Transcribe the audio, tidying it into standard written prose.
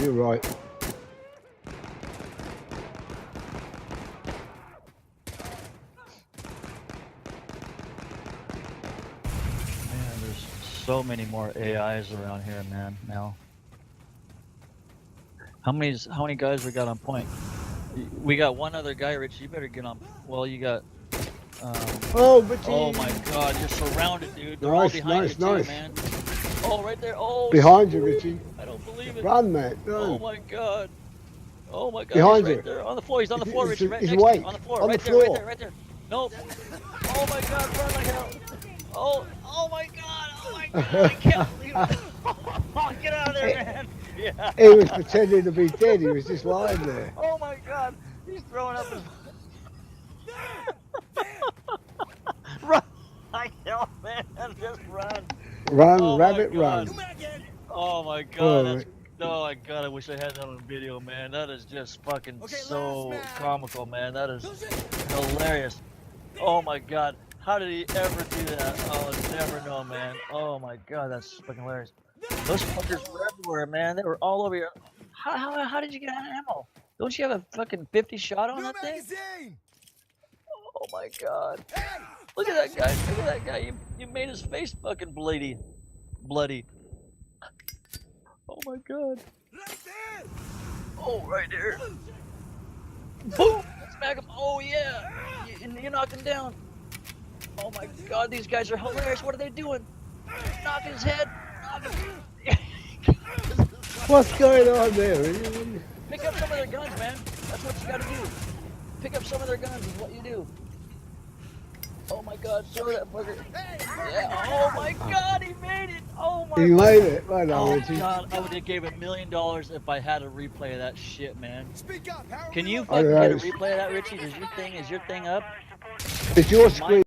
You're right. Man, there's so many more AIs around here, man. Now, how many guys we got on point? We got one other guy, Rich. You better get on. Well, you got. Oh, Richie. Oh my God! You're surrounded, dude. They're all behind you too, man. Oh, right there. Oh. Behind you, Richie. I don't believe it. Run, man. Run. Oh my God. Oh my God. Behind he's right you. there on the floor. He's on the floor, Richie. Right He's next to awake. you. On the floor. On Right the there. Right floor. there. Right there. Nope. Oh my God. Run like hell. Oh. Oh my God. Oh my God. I can't believe it. Oh, get out of there, man. Yeah. He was pretending to be dead. He was just lying there. Oh my God. He's throwing up his. Run like hell, man. Just run. Run, Oh rabbit, my God. run. Oh my God. Oh, That's. Oh my God, I wish I had that on video, man. That is just fucking so comical, man. That is hilarious. Oh my God, how did he ever do that? I'll never know, man. Oh my God, that's fucking hilarious. Those fuckers were everywhere, man. They were all over here. How did you get ammo? Don't you have a fucking 50 shot on that thing? Oh my God. Look at that guy. Look at that guy. You made his face fucking bloody. Oh my God. Oh, right there. Boom! Smack him. Oh yeah. You knocked him down. Oh my God, these guys are hilarious. What are they doing? Knocking his head. What's going on there? Pick up some of their guns, man. That's what you gotta do. Pick up some of their guns is what you do. Oh my God, throw that bugger. Yeah. Oh my God, he made it. Oh my He God. made it. Right on, Oh Richie. God, I would have gave $1 million if I had a replay of that shit, man. Can you All fucking get a right. replay of that, Richie? Is your thing up? It's your screen.